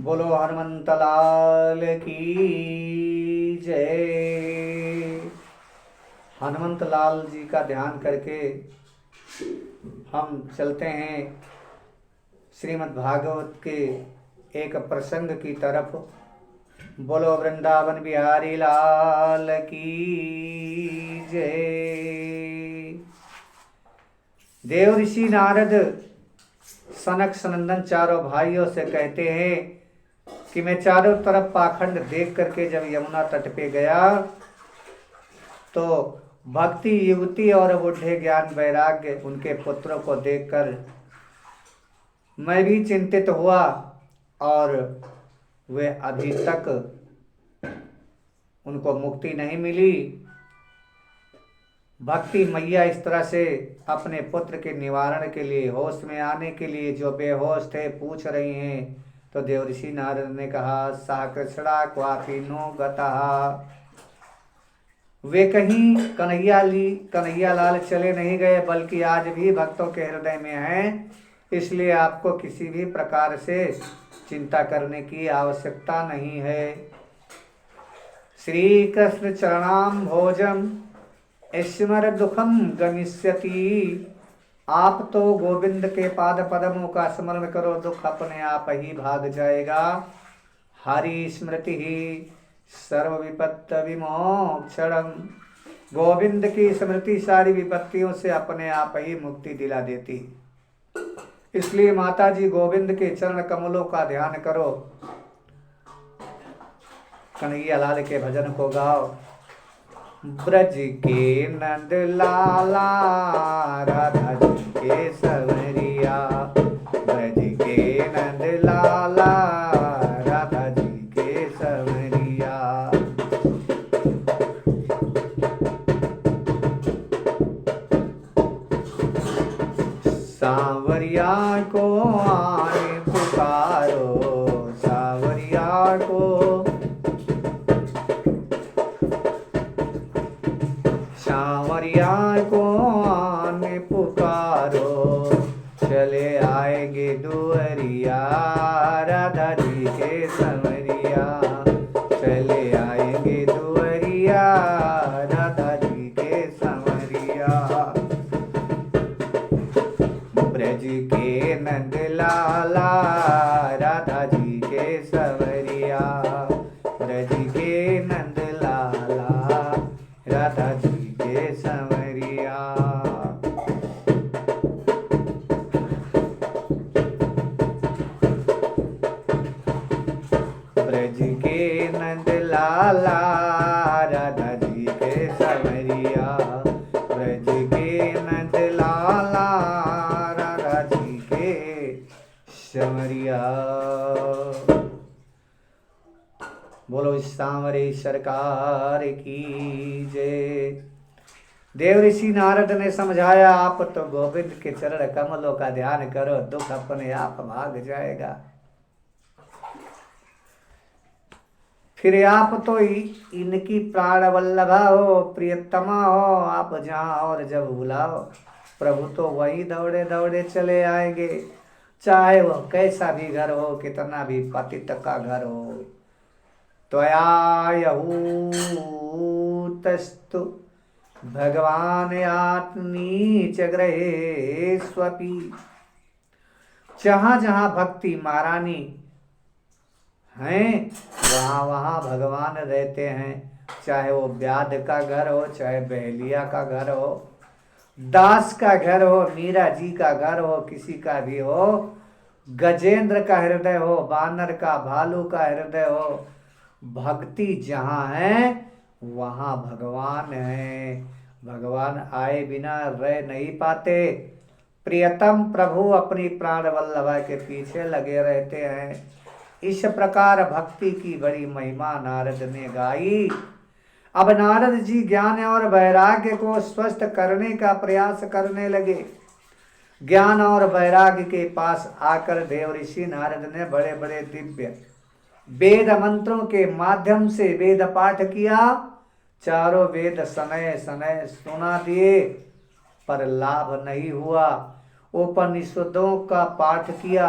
बोलो हनुमंत लाल की जय। हनुमंत लाल जी का ध्यान करके हम चलते हैं श्रीमद् भागवत के एक प्रसंग की तरफ। बोलो वृंदावन बिहारी लाल की जय। देव ऋषि नारद सनक सनंदन चारों भाइयों से कहते हैं कि मैं चारों तरफ पाखंड देख करके जब यमुना तट पे गया तो भक्ति युवती और बूढ़े ज्ञान वैराग्य उनके पुत्रों को देखकर मैं भी चिंतित हुआ और वे अभी तक उनको मुक्ति नहीं मिली। भक्ति मैया इस तरह से अपने पुत्र के निवारण के लिए, होश में आने के लिए जो बेहोश थे पूछ रही हैं। तो देवर्षि नारद ने कहा, सा कृष्णा क्वापि नो गतः। वे कहीं कन्हैया लाल चले नहीं गए, बल्कि आज भी भक्तों के हृदय में हैं। इसलिए आपको किसी भी प्रकार से चिंता करने की आवश्यकता नहीं है। श्री कृष्ण चरणाम भोजम स्मर दुखम गमिष्यति। आप तो गोविंद के पाद पद्मों का स्मरण करो, दुख अपने आप ही भाग जाएगा। हरि स्मृति ही सर्व विपत्त विमोक्षणम। गोविंद की स्मृति सारी विपत्तियों से अपने आप ही मुक्ति दिला देती। इसलिए माता जी गोविंद के चरण कमलों का ध्यान करो, कन्हैया लाल के भजन को गाओ। ब्रज के नंद लाला राधा जी के सवरिया, ब्रज के नंद लाला राधा जी के सवरिया। सांवरिया को आने पुकारो, सांवरिया को सांवरिया को आने पुकारो, चले आएंगे दुअरिया राधा जी के संवरिया, चले आएंगे दुअरिया राधा जी के संवरिया। ब्रज के नंद लाला राधा जी के संवरिया, ब्रज के नंद लाला राधा जी के संवरिया। ब्रज के नंद लाला राधा जी के संवरिया, ब्रज के नंद लाला राधा जी के संवरिया। बोलो सांवरे सरकार की जय। देव ऋषि नारद ने समझाया, आप तो गोविंद के चरण कमलों का ध्यान करो, दुख अपने आप भाग जाएगा। फिर आप तो इनकी प्राण वल्लभा हो, प्रियतमा हो। आप जहाँ और जब बुलाओ प्रभु तो वही दौड़े दौड़े चले आएंगे, चाहे वह कैसा भी घर हो, कितना भी पतित का घर हो। त्वया यहूतस्तु भगवान आत्मीच ग्रहे स्वपि। जहाँ जहाँ भक्ति महारानी हैं वहाँ वहाँ भगवान रहते हैं। चाहे वो व्याध का घर हो, चाहे बहलिया का घर हो, दास का घर हो, मीरा जी का घर हो, किसी का भी हो, गजेंद्र का हृदय हो, बानर का, भालू का हृदय हो, भक्ति जहाँ है वहाँ भगवान है। भगवान आए बिना रह नहीं पाते। प्रियतम प्रभु अपनी प्राण वल्लभा के पीछे लगे रहते हैं। इस प्रकार भक्ति की बड़ी महिमा नारद ने गाई। अब नारद जी ज्ञान और वैराग्य को स्वस्थ करने का प्रयास करने लगे। ज्ञान और वैराग्य के पास आकर देव ऋषि नारद ने बड़े बड़े दिव्य वेद मंत्रों के माध्यम से वेद पाठ किया। चारों वेद सनय सनय सुना दिए, पर लाभ नहीं हुआ। उपनिषदों का पाठ किया,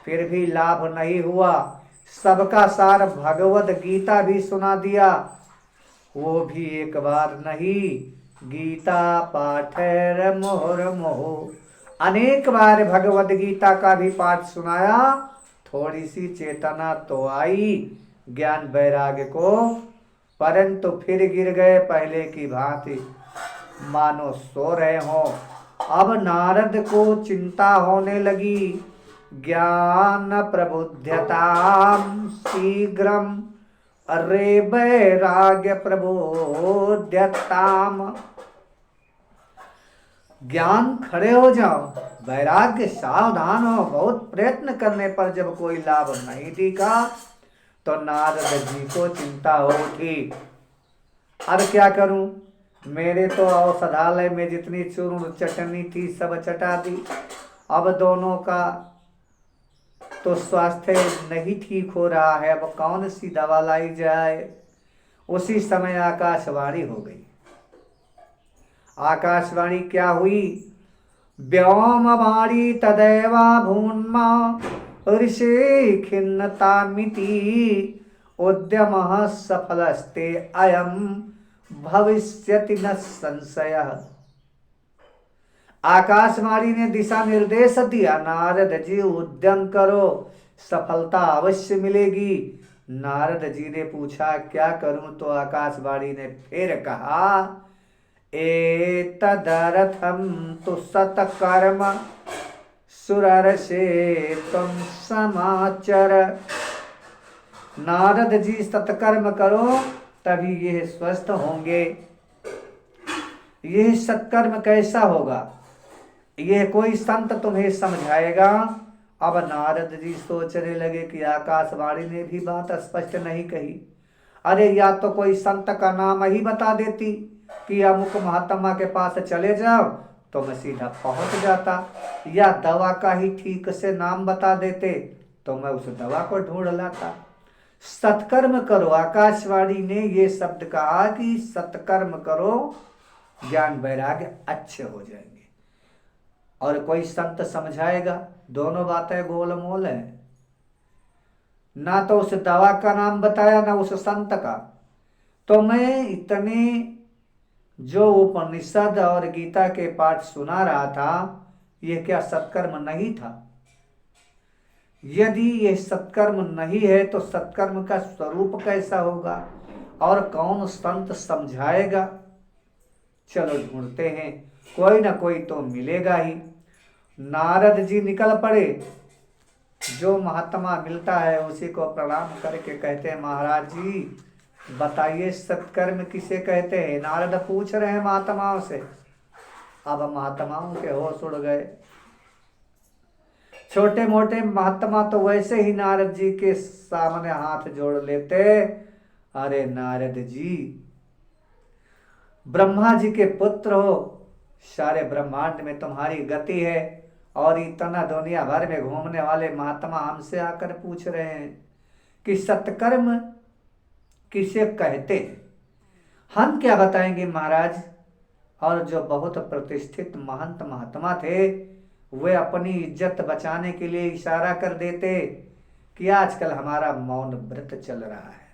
फिर भी लाभ नहीं हुआ। सबका सार भगवत गीता भी सुना दिया, वो भी एक बार नहीं। गीता पाठेर मोहर मोह, अनेक बार भगवत गीता का भी पाठ सुनाया। थोड़ी सी चेतना तो आई ज्ञान वैराग्य को, परंतु फिर गिर गए पहले की भांति, मानो सो रहे हो। अब नारद को चिंता होने लगी, ज्ञान प्रबुध्यताम शीघ्रम, अरे वैराग्य प्रबोध्यताम। ज्ञान खड़े हो जाओ, वैराग्य सावधान हो। बहुत प्रयत्न करने पर जब कोई लाभ नहीं दिखा तो नारद जी को चिंता हो उठी। अब क्या करूं, मेरे तो औषधालय में जितनी चूर्ण चटनी थी सब चटा दी। अब दोनों का तो स्वास्थ्य नहीं ठीक हो रहा है, अब कौन सी दवा लाई जाए। उसी समय आकाशवाणी हो गई। आकाशवाणी क्या हुई, व्योमवाणी तदैवा भून्मा ऋषि खिन्नतामिति, उद्यमः सफलस्ते अयम भविष्यति न संशयः। आकाशवाणी ने दिशा निर्देश दिया, नारद जी उद्यम करो, सफलता अवश्य मिलेगी। नारद जी ने पूछा क्या करूं, तो आकाशवाणी ने फिर कहा, एतदर्थं तु सत्कर्म सुरर्षे तुम समाचर। नारद जी सत्कर्म करो तभी ये स्वस्थ होंगे। यह सत्कर्म कैसा होगा, यह कोई संत तुम्हें समझाएगा। अब नारद जी सोचने लगे कि आकाशवाणी ने भी बात स्पष्ट नहीं कही। अरे या तो कोई संत का नाम ही बता देती कि अमुक महात्मा के पास चले जाओ तो मैं सीधा पहुंच जाता, या दवा का ही ठीक से नाम बता देते तो मैं उस दवा को ढूंढ लाता। सत्कर्म करो, आकाशवाणी ने ये शब्द कहा कि सत्कर्म करो, ज्ञान वैराग्य अच्छे हो जाएंगे। और कोई संत समझाएगा, दोनों बातें गोलमोल है। ना तो उस दवा का नाम बताया ना उस संत का। तो मैं इतने जो उपनिषद और गीता के पाठ सुना रहा था, यह क्या सत्कर्म नहीं था? यदि यह सत्कर्म नहीं है तो सत्कर्म का स्वरूप कैसा होगा और कौन संत समझाएगा? चलो ढूंढते हैं, कोई ना कोई तो मिलेगा ही। नारद जी निकल पड़े। जो महात्मा मिलता है उसी को प्रणाम करके कहते हैं, महाराज जी बताइए सत्कर्म किसे कहते हैं? नारद पूछ रहे हैं महात्माओं से। अब महात्माओं के होश उड़ गए। छोटे मोटे महात्मा तो वैसे ही नारद जी के सामने हाथ जोड़ लेते। अरे नारद जी, ब्रह्मा जी के पुत्र हो, सारे ब्रह्मांड में तुम्हारी गति है, और इतना दुनिया भर में घूमने वाले महात्मा हमसे आकर पूछ रहे हैं कि सत्कर्म किसे कहते हैं? हम क्या बताएंगे महाराज। और जो बहुत प्रतिष्ठित महंत महात्मा थे, वे अपनी इज्जत बचाने के लिए इशारा कर देते कि आजकल हमारा मौन व्रत चल रहा है,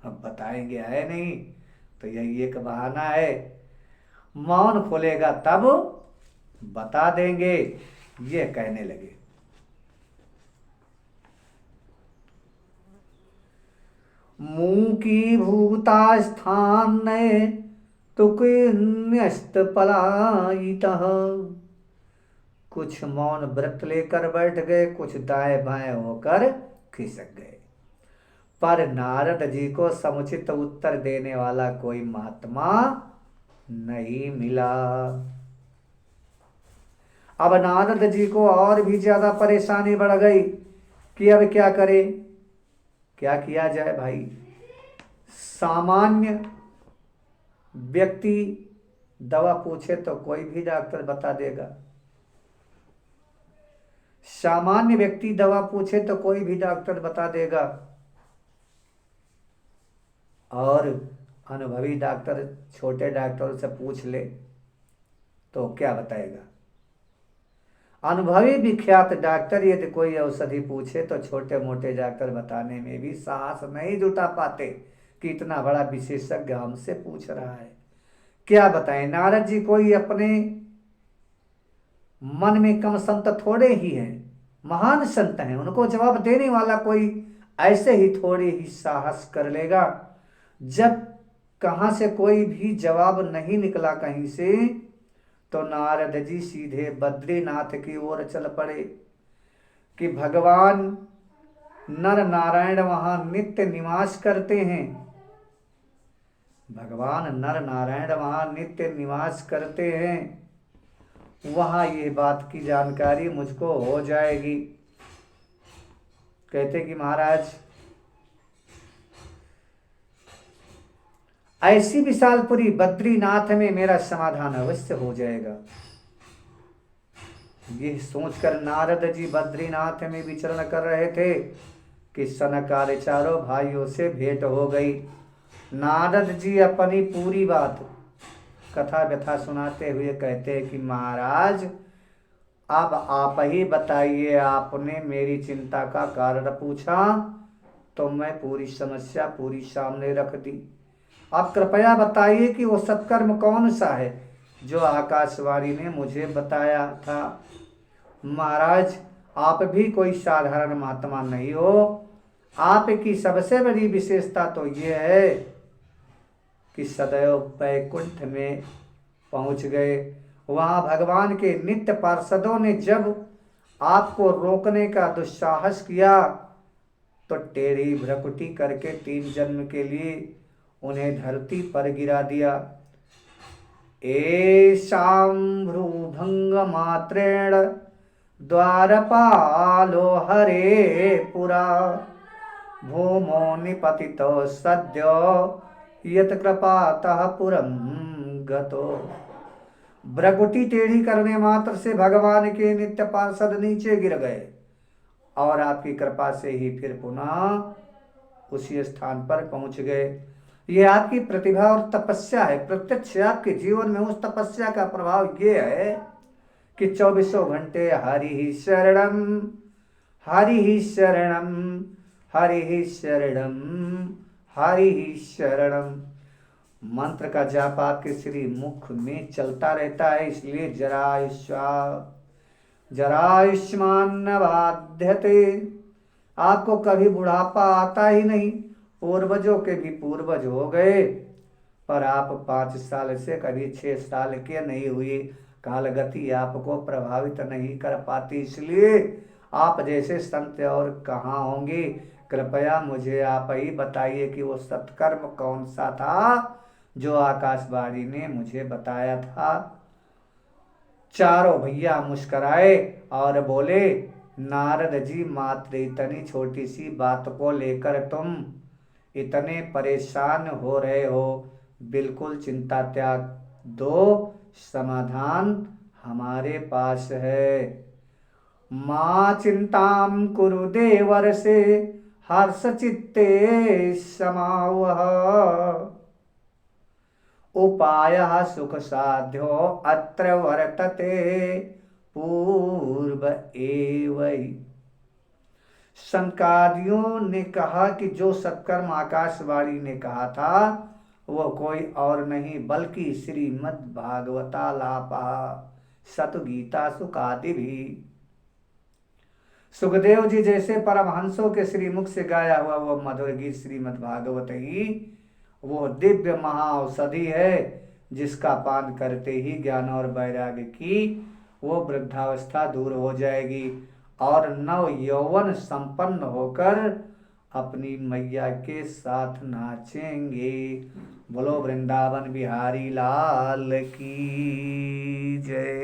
हम बताएंगे है नहीं, तो यही एक बहाना है। मौन खोलेगा तब बता देंगे, ये कहने लगे। मुंह की भूता स्थान तुक न्यस्त पलायितः। कुछ मौन व्रत लेकर बैठ गए, कुछ दाएं बाएं होकर खिसक गए। पर नारद जी को समुचित उत्तर देने वाला कोई महात्मा नहीं मिला। अब नारद जी को और भी ज्यादा परेशानी बढ़ गई कि अब क्या करे, क्या किया जाए भाई। सामान्य व्यक्ति दवा पूछे तो कोई भी डॉक्टर बता देगा। सामान्य व्यक्ति दवा पूछे तो कोई भी डॉक्टर बता देगा, और अनुभवी डॉक्टर छोटे डॉक्टर से पूछ ले तो क्या बताएगा। अनुभवी विख्यात डॉक्टर यदि कोई औषधि पूछे तो छोटे मोटे डॉक्टर बताने में भी साहस नहीं जुटा पाते कि इतना बड़ा विशेषज्ञ हमसे पूछ रहा है। क्या बताएं, नारद जी कोई अपने मन में कम संत थोड़े ही हैं, महान संत हैं। उनको जवाब देने वाला कोई ऐसे ही थोड़े ही साहस कर लेगा। जब कहां से कोई भी जवाब नहीं निकला कहीं से, तो नारद जी सीधे बद्रीनाथ की ओर चल पड़े कि भगवान नर नारायण वहां नित्य निवास करते हैं। भगवान नर नारायण वहां नित्य निवास करते हैं, वहां ये बात की जानकारी मुझको हो जाएगी। कहते कि महाराज ऐसी विशालपुरी बद्रीनाथ में मेरा समाधान अवश्य हो जाएगा। ये सोचकर नारद जी बद्रीनाथ में विचरण कर रहे थे कि सनकादि चारों भाइयों से भेंट हो गई। नारद जी अपनी पूरी बात कथा व्यथा सुनाते हुए कहते हैं कि महाराज अब आप ही बताइए, आपने मेरी चिंता का कारण पूछा तो मैं पूरी समस्या पूरी सामने रख दी। आप कृपया बताइए कि वो सत्कर्म कौन सा है जो आकाशवाणी ने मुझे बताया था। महाराज आप भी कोई साधारण महात्मा नहीं हो। आपकी सबसे बड़ी विशेषता तो ये है कि सदैव वैकुंठ में पहुंच गए। वहां भगवान के नित्य पार्षदों ने जब आपको रोकने का दुस्साहस किया तो टेढ़ी भ्रकुटी करके 3 जन्म के लिए उन्हें धरती पर गिरा दिया। एषां भ्रूभंग मात्रेण द्वारपालो हरे पुरा भूमो निपतितो सद्यो यत कृपातः पुरं गतो। भ्रकुटी टेढ़ी करने मात्र से भगवान के नित्य पार्षद नीचे गिर गए और आपकी कृपा से ही फिर पुनः उसी स्थान पर पहुंच गए। ये आपकी प्रतिभा और तपस्या है। प्रत्यक्ष आपके जीवन में उस तपस्या का प्रभाव ये है कि 24 घंटे हरि ही शरणम हरि ही शरणम हरि ही शरणम हरि ही शरणम मंत्र का जाप आपके श्री मुख में चलता रहता है। इसलिए जरायुष्मान न बाध्यते, आपको कभी बुढ़ापा आता ही नहीं। पूर्वजों के भी पूर्वज हो गए पर आप 5 साल से कभी 6 साल के नहीं हुए। कालगति आपको प्रभावित नहीं कर पाती, इसलिए आप जैसे संत और कहाँ होंगे। कृपया मुझे आप ही बताइए कि वो सत्कर्म कौन सा था जो आकाशवाणी ने मुझे बताया था। चारों भैया मुस्कराए और बोले, नारद जी मात्र इतनी छोटी सी बात को लेकर तुम इतने परेशान हो रहे हो। बिल्कुल चिंता त्याग दो, समाधान हमारे पास है। मां चिंतां कुरु देवर से हर्ष चित्ते समावह उपायः सुख साध्यो अत्र वर्तते पूर्व एवं। शंकादियों ने कहा कि जो सत्कर्म आकाशवाणी ने कहा था वो कोई और नहीं बल्कि श्रीमद् भागवतालापा सतगीता सुखादि भी। सुखदेव जी जैसे परमहंसों के श्रीमुख से गाया हुआ वो मधुर गीत श्रीमद् भागवत ही वो दिव्य महाऔषधि है जिसका पान करते ही ज्ञान और वैराग्य की वो वृद्धावस्था दूर हो जाएगी और नव यौवन संपन्न होकर अपनी मैया के साथ नाचेंगे। बोलो वृंदावन बिहारी लाल की जय।